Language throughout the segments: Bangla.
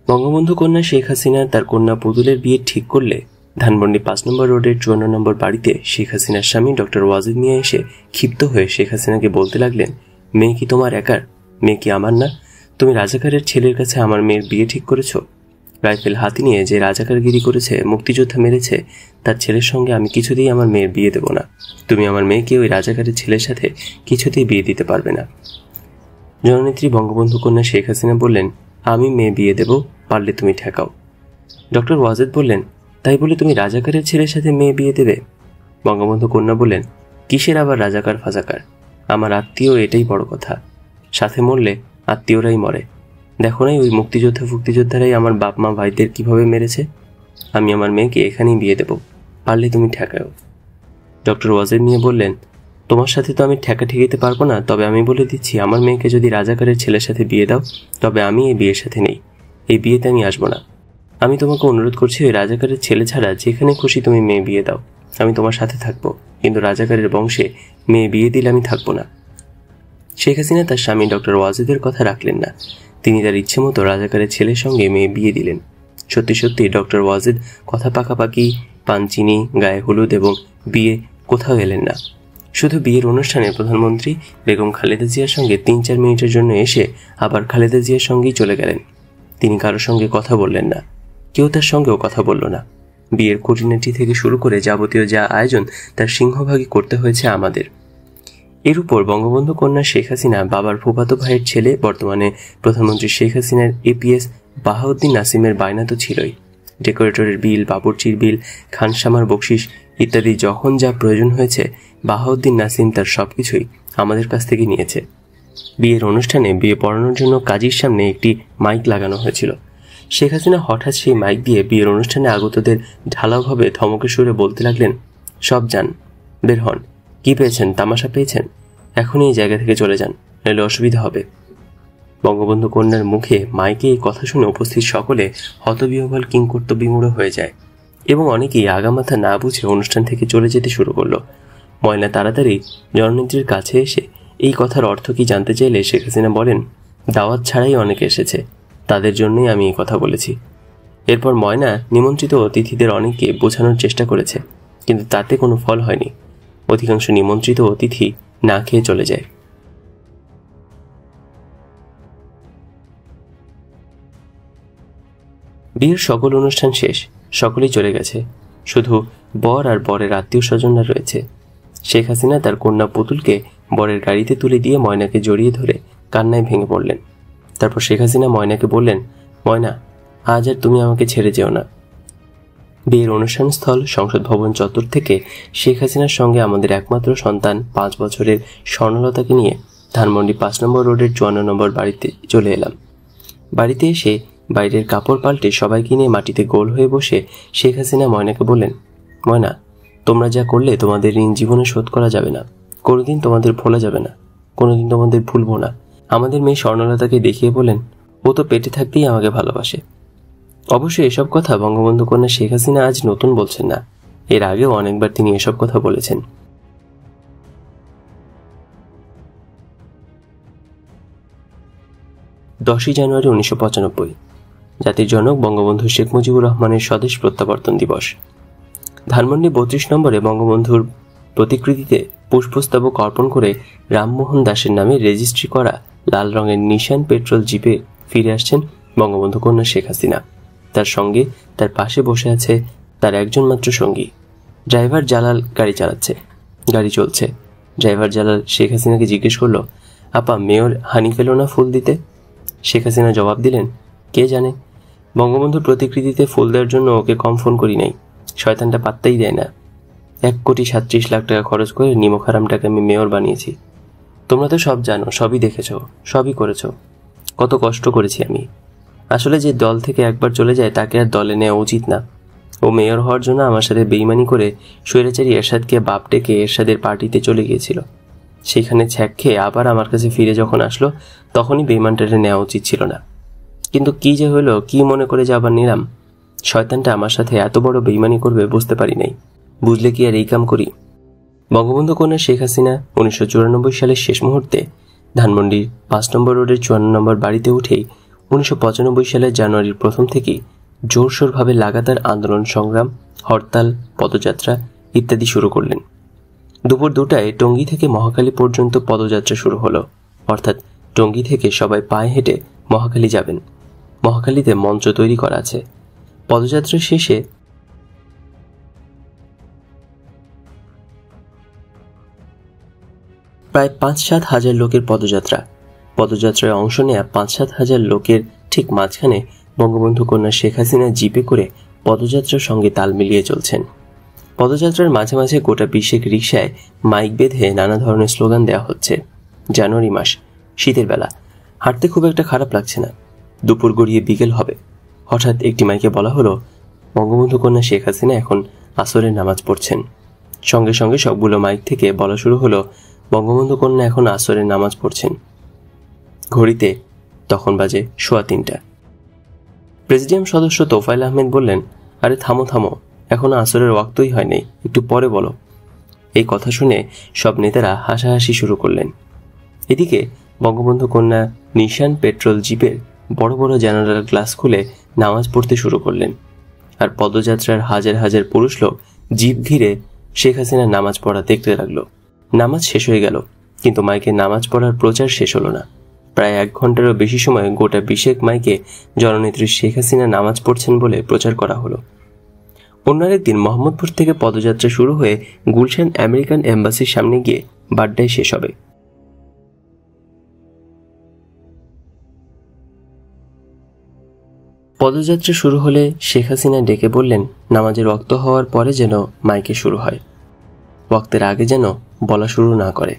বঙ্গবন্ধু কন্যা শেখ হাসিনা তার কন্যা পুতুলের বিয়ে ঠিক করলে ধানমন্ডি ৫ নম্বর রোডের ৫৪ নম্বর বাড়িতে শেখ হাসিনার স্বামী ডক্টর ওয়াজেদ মিয়া এসে ক্ষিপ্ত হয়ে শেখ হাসিনাকে বলতে লাগলেন, মেয়ে কি তোমার একার? মেয়ে কি আমার না? তুমি রাজাকারের ছেলের কাছে আমার মেয়ের বিয়ে ঠিক করেছ? রাইফেল হাতে নিয়ে যে রাজাকারগিরি করেছে, মুক্তিযোদ্ধা মেরেছে, তার ছেলের সঙ্গে আমি কিছুতেই আমার মেয়ের বিয়ে দেব না। তুমি আমার মেয়েকে ওই রাজাকারের ছেলের সাথে কিছুতেই বিয়ে দিতে পারবে না। জননেত্রী বঙ্গবন্ধু কন্যা শেখ হাসিনা বললেন, আমি মেয়ে বিয়ে দেব, পারলে তুমি ঠেকাও। ডক্টর ওয়াজেদ বললেন, তাই বলে তুমি রাজাকারের ছেলের সাথে মেয়ে বিয়ে দেবে? বঙ্গবন্ধু কন্যা বললেন, কিসের আবার রাজাকার ফাজাকার? আমার আত্মীয়, এটাই বড় কথা। সাথে মরলে আত্মীয়রাই মরে। দেখো নাই ওই মুক্তিযোদ্ধারাই আমার বাপ মা ভাইদের কিভাবে মেরেছে? আমি আমার মেয়েকে এখানেই বিয়ে দেব, পারলে তুমি ঠেকাও। ডক্টর ওয়াজেদ নিয়ে বললেন, তোমার সাথে তো আমি ঠেকা ঠেকাইতে পারবো না, তবে আমি বলে দিচ্ছি, আমার মেয়েকে যদি রাজাকারের ছেলের সাথে বিয়ে দাও, তবে আমি এই বিয়ের সাথে নেই, এই বিয়েতে আমি আসবো না। আমি তোমাকে অনুরোধ করছি, ওই রাজাকারের ছেলে ছাড়া যেখানে খুশি তুমি মেয়ে বিয়ে দাও, আমি তোমার সাথে থাকবো, কিন্তু রাজাকারের বংশে মেয়ে বিয়ে দিলে আমি থাকবো না। শেখ হাসিনা তার স্বামী ডক্টর ওয়াজেদের কথা রাখলেন না। তিনি তার ইচ্ছে মতো রাজাকারের ছেলের সঙ্গে মেয়ে বিয়ে দিলেন। সত্যি সত্যি ডক্টর ওয়াজেদ কথা পাকাপাকি, পান চিনি, গায়ে হলুদ এবং বিয়ে কোথাও এলেন না। শুধু বিয়ের অনুষ্ঠানে প্রধানমন্ত্রী বেগম খালেদা জিয়ার সঙ্গে ৩-৪ মিনিটের জন্য এসে আবার খালেদা জিয়ার সঙ্গেই চলে গেলেন। তিনি কারোর সঙ্গে কথা বললেন না, কেউ তার সঙ্গেও কথা বলল না। বিয়ের খুঁটিনাটি থেকে শুরু করে যাবতীয় যা আয়োজন তার সিংহভাগই করতে হয়েছে আমাদের। এর উপর বঙ্গবন্ধু কন্যা শেখ হাসিনা বাবার ফুফাতো ভাইয়ের ছেলে, বর্তমানে প্রধানমন্ত্রী শেখ হাসিনার এপিএস বাহাউদ্দিন নাসিমের বায়না তো ছিলই। ডেকোরেটরের বিল, বাবুর্চির বিল, খানসামার বকশিস ইত্যাদি যখন যা প্রয়োজন হয়েছে, বাহাউদ্দিন নাসিম তার সবকিছুই আমাদের কাছ থেকে নিয়েছে। বিয়ের অনুষ্ঠানে বিয়ে পড়ানোর জন্য কাজীর সামনে একটি মাইক লাগানো হয়েছিল। শেখ হাসিনা হঠাৎ সেই মাইক দিয়ে বিয়ের অনুষ্ঠানে আগতদের ঢালাওভাবে ধমকে সুরে বলতে লাগলেন, সব যান, বের হন, কি পেয়েছেন? তামাশা পেয়েছেন? এখনই এই জায়গা থেকে চলে যান, নইলে অসুবিধা হবে। বঙ্গবন্ধু কন্যার মুখে মাইকে এই কথা শুনে উপস্থিত সকলে হতবিহ্বল কিংকর্তব্যবিমূঢ় হয়ে যায় এবং অনেকেই আগামাথা না বুঝে অনুষ্ঠান থেকে চলে যেতে শুরু করলো। ময়না তাড়াতাড়ি জননেত্রীর কাছে এসে এই কথার অর্থ কি জানতে চাইলে শেখ হাসিনা বলেন, দাওয়াত ছাড়াই অনেকে এসেছে, তাদের জন্যই আমি এই কথা বলেছি। এরপর ময়না নিমন্ত্রিত অতিথিদের অনেককে বোঝানোর চেষ্টা করেছে, কিন্তু তাতে কোনো ফল হয়নি। অধিকাংশ নিমন্ত্রিত অতিথি না খেয়ে চলে যায়। বিয়ের সকল অনুষ্ঠান শেষ, সকলেই চলে গেছে, শুধু বর আর বরের আত্মীয় স্বজনরা রয়েছে। শেখ হাসিনা তার কন্যা পুতুলকে বরের গাড়িতে তুলে দিয়ে ময়নাকে জড়িয়ে ধরে কান্নায় ভেঙে পড়লেন। তারপর শেখ হাসিনা ময়নাকে বললেন, ময়না, আজ আর তুমি আমাকে ছেড়ে যেও না। বিয়ের অনুষ্ঠান স্থল সংসদ ভবন চত্বর থেকে শেখ হাসিনার সঙ্গে আমাদের একমাত্র সন্তান 5 বছরের স্বর্ণলতাকে নিয়ে ধানমন্ডি 5 নম্বর রোডের 54 নম্বর বাড়িতে চলে এলাম। বাড়িতে এসে বাইরের কাপড় পাল্টে সবাইকে নিয়ে মাটিতে গোল হয়ে বসে শেখ হাসিনা ময়নাকে বললেন, ময়না, তোমরা যা করলে তোমাদের ঋণ জীবনে শোধ করা যাবে না, কোনোদিন তোমাদের ভোলা যাবে না, কোনোদিন তোমাদের ভুলবো না। আমাদের মেয়ে স্বর্ণলতাকে দেখিয়ে বলেন, ও তো পেটে থাকতেই আমাকে ভালোবাসে। অবশ্যই এসব কথা বঙ্গবন্ধু কন্যা শেখ হাসিনা আজ নতুন বলছেন না, এর আগেও অনেকবার তিনি এসব কথা বলেছেন। 10 জানুয়ারি 1995 জাতির জনক বঙ্গবন্ধু শেখ মুজিবুর রহমানের স্বদেশ প্রত্যাবর্তন দিবস। ধানমন্ডি 32 নম্বরে বঙ্গবন্ধুর প্রতিকৃতিতে পুষ্পস্তবক অর্পণ করে রামমোহন দাসের নামে রেজিস্ট্রি করা লাল রঙের নিশান পেট্রোল জিপে ফিরে আসছেন বঙ্গবন্ধু কন্যা শেখ হাসিনা। তার সঙ্গে তার পাশে বসে আছে তার একজন মাত্র সঙ্গী। ড্রাইভার জালাল গাড়ি চালাচ্ছে। গাড়ি চলছে। ড্রাইভার জালাল শেখ হাসিনাকে জিজ্ঞেস করলো, আপা, মেয়র হানি পেল না ফুল দিতে? শেখ হাসিনা জবাব দিলেন, কে জানে, বঙ্গবন্ধুর প্রতিকৃতিতে ফুল দেওয়ার জন্য ওকে কম ফোন করি নাই, শয়তানটা পাত্তাই দেয় না। 1,37,00,000 টাকা খরচ করে নিমখারামটাকে আমি মেয়র বানিয়েছি। তোমরা তো সব জানো, সবই দেখেছ, সবই করেছ। কত কষ্ট করেছি আমি। আসলে যে দল থেকে একবার চলে যায় তাকে আর দলে নেওয়া উচিত না। ও মেয়র হওয়ার জন্য আমার সাথে বেইমানি করে স্বৈরাচারী এরশাদকে বাপ ডেকে এরশাদের পার্টিতে চলে গিয়েছিল। সেখানে ছ্যাক খেয়ে আবার আমার কাছে ফিরে যখন আসলো, তখনই বেইমানটারে নেওয়া উচিত ছিল না। কিন্তু কি যে হলো, কি মনে করে যে আবার নিলাম। শয়তানটা আমার সাথে এত বড় বেইমানি করবে বুঝতে পারি নাই। বুঝলে কি আর এই কাম করি। বঙ্গবন্ধু কন্যা শেখ হাসিনা 1994 সালের শেষ মুহূর্তে ধানমন্ডির 5 নম্বর রোডের 54 নম্বর বাড়িতে উঠেই 1995 সালের জানুয়ারির প্রথম থেকেই জোরসোরভাবে লাগাতার আন্দোলন সংগ্রাম, হরতাল, পদযাত্রা ইত্যাদি শুরু করলেন। দুপুর 2টায় টঙ্গী থেকে মহাখালী পর্যন্ত পদযাত্রা শুরু হলো, অর্থাৎ টঙ্গী থেকে সবাই পায়ে হেঁটে মহাখালী যাবেন। মহাখালীতে মঞ্চ তৈরি করা আছে। পদযাত্রা শেষে প্রায় 5-7 হাজার লোকের পদযাত্রায় অংশ নেয়া 5-7 হাজার লোকের ঠিক মাঝখানে বঙ্গবন্ধু কন্যা শেখ হাসিনা জিপে করে পদযাত্রার সঙ্গে তাল মিলিয়ে চলছেন। পদযাত্রার মাঝে মাঝে গোটা 20 রিকশায় মাইক বেঁধে নানা ধরনের স্লোগান দেওয়া হচ্ছে। জানুয়ারি মাস, শীতের বেলা, হাঁটতে খুব একটা খারাপ লাগছে না। দুপুর গড়িয়ে বিকেল হবে। হঠাৎ একটি মাইকে বলা হলো, বঙ্গবন্ধু কন্যা শেখ হাসিনা এখন আসরের নামাজ পড়ছেন। সঙ্গে সঙ্গে সবগুলো মাইক থেকে বলা শুরু হলো, বঙ্গবন্ধু কন্যা এখন আসরের নামাজ পড়ছেন। ঘড়িতে তখন বাজে 3:15। প্রেসিডিয়াম সদস্য তোফায়েল আহমেদ বললেন, আরে থামো থামো, এখনো আসরের ওয়াক্তই হয়নি, একটু পরে বলো। এই কথা শুনে সব নেতারা হাসাহাসি শুরু করলেন। এদিকে বঙ্গবন্ধু কন্যা নিশান পেট্রোল জিপের বড় বড় জানালার গ্লাস খুলে নামাজ পড়তে শুরু করলেন। আর পদযাত্রার হাজার হাজার পুরুষ লোক জিপ ঘিরে শেখ হাসিনার নামাজ পড়া দেখতে লাগলো। নামাজ শেষ হয়ে গেল, কিন্তু মাইকে নামাজ পড়ার প্রচার শেষ হলো না। প্রায় 1 ঘন্টারও বেশি সময় গোটা 20 মাইকে জননেত্রী শেখ হাসিনা নামাজ পড়ছেন বলে প্রচার করা হলো। অন্য একদিন মোহাম্মদপুর থেকে পদযাত্রা শুরু হয়ে গুলশান আমেরিকান এম্বাসির সামনে গিয়ে বাড্ডায় শেষ হবে। পদযাত্রা শুরু হলে শেখ হাসিনা ডেকে বললেন, নামাজের ওয়াক্ত হওয়ার পরে যেন মাইকে শুরু হয়, ওয়াক্তের আগে যেন বলা শুরু না করে।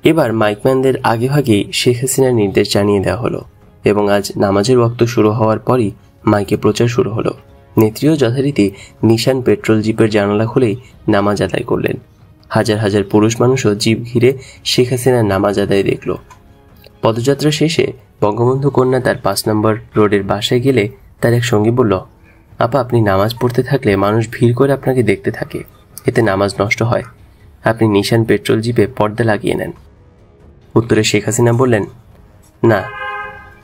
এবার মাইকম্যানদের আগেভাগেই শেখ হাসিনার নির্দেশ জানিয়ে দেওয়া হলো এবং আজ নামাজের ওয়াক্ত শুরু হওয়ার পরই মাইকে প্রচার শুরু হলো। নেত্রীও যথারীতি নিশান পেট্রোল জিপের জানালা খুলেই নামাজ আদায় করলেন। হাজার হাজার পুরুষ মানুষও জিপ ঘিরে শেখ হাসিনার নামাজ আদায় দেখল। পদযাত্রা শেষে বঙ্গবন্ধু কন্যা তার 5 নম্বর রোডের বাসায় গেলে তার এক সঙ্গী বলল, আপা, আপনি নামাজ পড়তে থাকলে মানুষ ভিড় করে আপনাকে দেখতে থাকে, এতে নামাজ নষ্ট হয়, আপনি নিশান পেট্রোল জিপে পর্দা লাগিয়ে নেন। উত্তরে শেখ হাসিনা বললেন, না,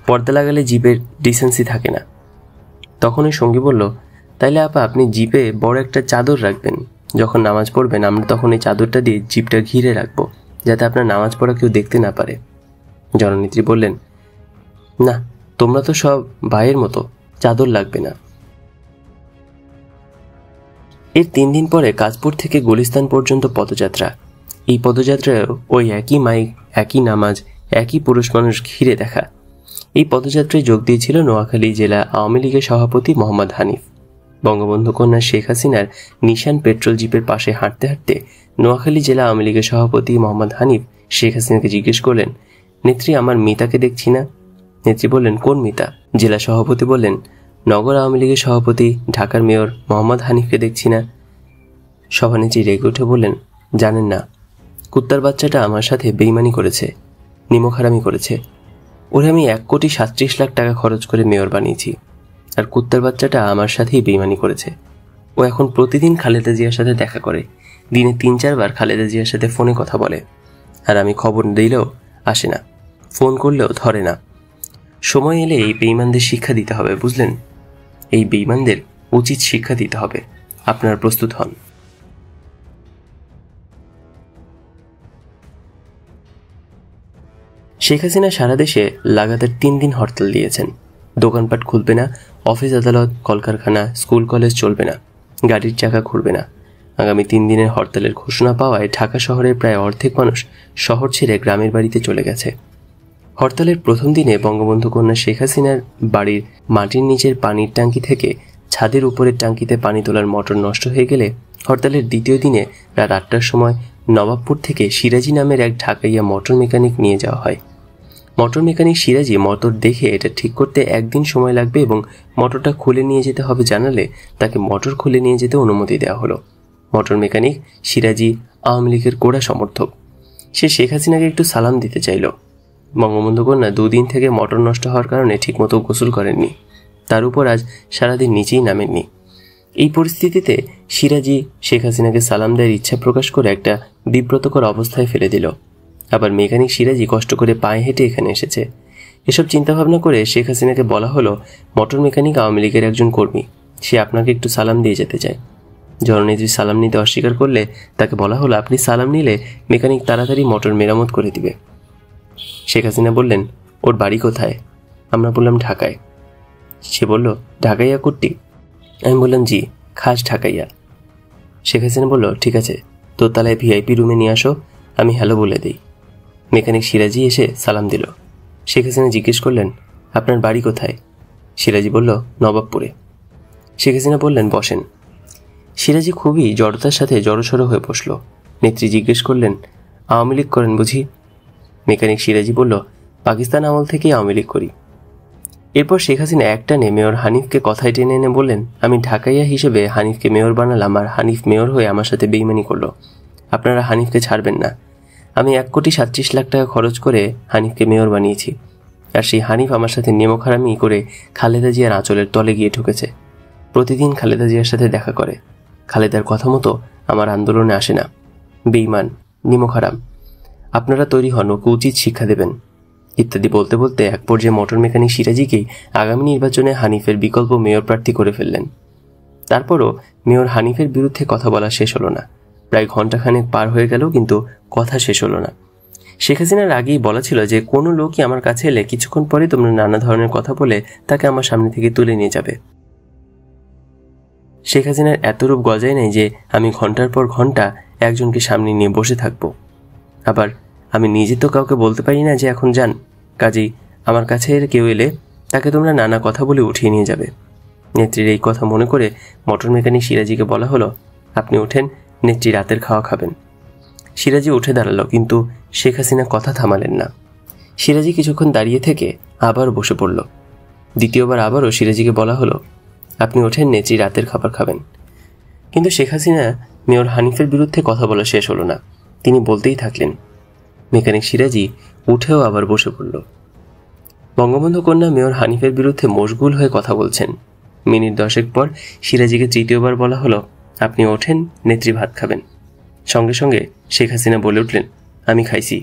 পর্দা লাগালে জিপের ডিসেন্সি থাকে না। তখন ওই সঙ্গী বলল, তাইলে আপা আপনি জিপে বড় একটা চাদর রাখবেন, যখন নামাজ পড়বেন আমরা তখন এই চাদরটা দিয়ে জিপটা ঘিরে রাখবো, যাতে আপনার নামাজ পড়া কেউ দেখতে না পারে। জননেত্রী বললেন, না, তোমরা তো সব ভাইয়ের মতো, চাদর লাগবে না। এর 3 দিন পরে কাজপুর থেকে গুলিস্তান পর্যন্ত পদযাত্রা। এই পদযাত্রায় ওই একই মাইক, একই নামাজ, একই পুরুষ মানুষ ঘিরে দেখা। এই পদযাত্রায় যোগ দিয়েছিল নোয়াখালী জেলা আওয়ামী লীগের সভাপতি মোহাম্মদ হানিফ। বঙ্গবন্ধু কন্যা শেখ হাসিনার নিশান পেট্রোল জিপের পাশে হাঁটতে হাঁটতে নোয়াখালী জেলা আওয়ামী লীগের সভাপতি মোহাম্মদ হানিফ শেখ হাসিনাকে জিজ্ঞেস করলেন, নেত্রী, আমার মিতাকে দেখছি না। নেত্রী বললেন, কোন মিতা? জেলা সভাপতি বললেন, নগর আওয়ামী লীগের সভাপতি ঢাকার মেয়র মোহাম্মদ হানিফকে দেখছি না। সভানেত্রী রেগে উঠে বললেন, জানেন না, কুত্তার বাচ্চাটা আমার সাথে বেইমানি করেছে, নিমকহারামি করেছে। ওরে আমি 1,37,00,000 টাকা খরচ করে মেয়র বানিয়েছি, আর কুত্তার বাচ্চাটা আমার সাথেই বেইমানি করেছে। ও এখন প্রতিদিন খালেদা জিয়ার সাথে দেখা করে, দিনে 3-4 বার খালেদা জিয়ার সাথে ফোনে কথা বলে, আর আমি খবর দিলেও আসে না, ফোন করলেও ধরে না। সময় এলে এই বেইমানদের শিক্ষা দিতে হবে, বুঝলেন? এই বেইমানদের উচিত শিক্ষা দিতে হবে। আপনারা প্রস্তুত হন। শেখ হাসিনা সারা দেশে লাগাতার 3 দিন হরতাল দিয়েছেন। দোকানপাট খুলবে না, অফিস আদালত, কলকারখানা, স্কুল কলেজ চলবে না, গাড়ির চাকা ঘুরবে না। আগামী 3 দিনের হরতালের ঘোষণা পাওয়ায় ঢাকা শহরের প্রায় অর্ধেক মানুষ শহর ছেড়ে গ্রামের বাড়িতে চলে গেছে। হরতালের প্রথম দিনে বঙ্গবন্ধু কন্যা শেখ হাসিনার বাড়ির মাটির নিচের পানির ট্যাঙ্কি থেকে ছাদের উপরের ট্যাঙ্কিতে পানি তোলার মোটর নষ্ট হয়ে গেলে হরতালের দ্বিতীয় দিনে রাত 8টার সময় নবাবপুর থেকে সিরাজি নামের এক ঢাকাইয়া মোটর মেকানিক নিয়ে যাওয়া হয়। মোটর মেকানিক সিরাজি মোটর দেখে এটা ঠিক করতে 1 দিন সময় লাগবে এবং মোটরটা খুলে নিয়ে যেতে হবে জানালে তাকে মোটর খুলে নিয়ে যেতে অনুমতি দেওয়া হলো। মোটর মেকানিক সিরাজি আওয়ামী লীগের গোড়া সমর্থক। সে শেখ হাসিনাকে একটু সালাম দিতে চাইল। বঙ্গবন্ধু কন্যা 2 দিন থেকে মোটর নষ্ট হওয়ার কারণে ঠিকমতো গোসল করেননি, তার উপর আজ সারাদিন নিচেই নামেননি। এই পরিস্থিতিতে সিরাজি শেখ হাসিনাকে সালাম দেওয়ার ইচ্ছা প্রকাশ করে একটা বিব্রতকর অবস্থায় ফেলে দিল। আবার মেকানিক সিরাজি কষ্ট করে পায়ে হেঁটে এখানে এসেছে। এসব চিন্তাভাবনা করে শেখ হাসিনাকে বলা হলো, মোটর মেকানিক আওয়ামী লীগের একজন কর্মী, সে আপনাকে একটু সালাম দিয়ে যেতে চায়। জননেত্রী সালাম নিতে অস্বীকার করলে তাকে বলা হলো, আপনি সালাম নিলে মেকানিক তাড়াতাড়ি মোটর মেরামত করে দিবে। শেখ হাসিনা বললেন, ওর বাড়ি কোথায়? আমরা বললাম, ঢাকায়। সে বলল, ঢাকাইয়া কুট্টি? আমি বললাম, জি, খাস ঢাকাইয়া। শেখ হাসিনা বলল, ঠিক আছে, দোতলায় ভিআইপি রুমে নিয়ে আসো, আমি হ্যালো বলে দিই। মেকানিক সিরাজি এসে সালাম দিল। শেখ হাসিনা জিজ্ঞেস করলেন, আপনার বাড়ি কোথায়? সিরাজি বলল, নবাবপুরে। শেখ হাসিনা বললেন, বসেন। সিরাজি খুবই জড়তার সাথে জড়সড় হয়ে বসল। নেত্রী জিজ্ঞেস করলেন, আওয়ামী লীগ করেন বুঝি? মেকানিক সিরাজি বলল, পাকিস্তান আমল থেকেই আওয়ামী লীগ করি। এরপর শেখ হাসিনা একটানে মেয়র হানিফকে কথায় টেনে এনে বললেন, আমি ঢাকাইয়া হিসেবে হানিফকে মেয়র বানালাম, আর হানিফ মেয়র হয়ে আমার সাথে বেইমানি করলো। আপনারা হানিফকে ছাড়বেন না। আমি 1,37,00,000 টাকা খরচ করে হানিফকে মেয়র বানিয়েছি, আর সেই হানিফ আমার সাথে নেমোখারামি করে খালেদা জিয়ার আঁচলের তলে গিয়ে ঢুকেছে। প্রতিদিন খালেদা জিয়ার সাথে দেখা করে। খালেদার কথা মতো আমার আন্দোলনে আসে না। বেইমান, নিমোখারাম। আপনারা তৈরি হন, ওকে উচিত শিক্ষা দেবেন, ইত্যাদি বলতে বলতে এক পর্যায়ে মোটর মেকানিক সিরাজিকেই আগামী নির্বাচনে হানিফের বিকল্প মেয়র প্রার্থী করে ফেললেন। তারপরও মেয়র হানিফের বিরুদ্ধে কথা বলা শেষ হলো না। প্রায় ঘণ্টাখানেক পার হয়ে গেল, কিন্তু কথা শেষ হলো না। শেখ হাসিনার আগেই বলা ছিল যে কোনো লোকই আমার কাছে এলে কিছুক্ষণ পরে তোমরা নানা ধরনের কথা বলে তাকে আমার সামনে থেকে তুলে নিয়ে যাবে। শেখ হাসিনার এত রূপ গজায় নাই যে আমি ঘন্টার পর ঘন্টা একজনকে সামনে নিয়ে বসে থাকবো। আবার আমি নিজে তো কাউকে বলতে পারি না যে এখন যান, কাজেই আমার কাছে কেউ এলে তাকে তোমরা নানা কথা বলে উঠিয়ে নিয়ে যাবে। নেত্রীর এই কথা মনে করে মোটর মেকানিক সিরাজিকে বলা হলো, আপনি ওঠেন, নেত্রী রাতের খাওয়া খাবেন। সিরাজি উঠে দাঁড়ালো, কিন্তু শেখ হাসিনা কথা থামালেন না। সিরাজি কিছুক্ষণ দাঁড়িয়ে থেকে আবার বসে পড়ল। দ্বিতীয়বার আবারও সিরাজিকে বলা হলো, আপনি ওঠেন, নেত্রী রাতের খাবার খাবেন। কিন্তু শেখ হাসিনা মেয়র হানিফের বিরুদ্ধে কথা বলা শেষ হলো না, তিনি বলতেই থাকলেন। মেকানিক সিরাজি উঠেও আবার বসে পড়ল। বঙ্গবন্ধু কন্যা মেয়র হানিফের বিরুদ্ধে মশগুল হয়ে কথা বলছেন। মিনিট 10 পর সিরাজিকে তৃতীয়বার বলা হলো, আপনি ওঠেন, নেত্রী ভাত খাবেন। সঙ্গে সঙ্গে শেখ হাসিনা বলে উঠলেন, আমি খাইছি।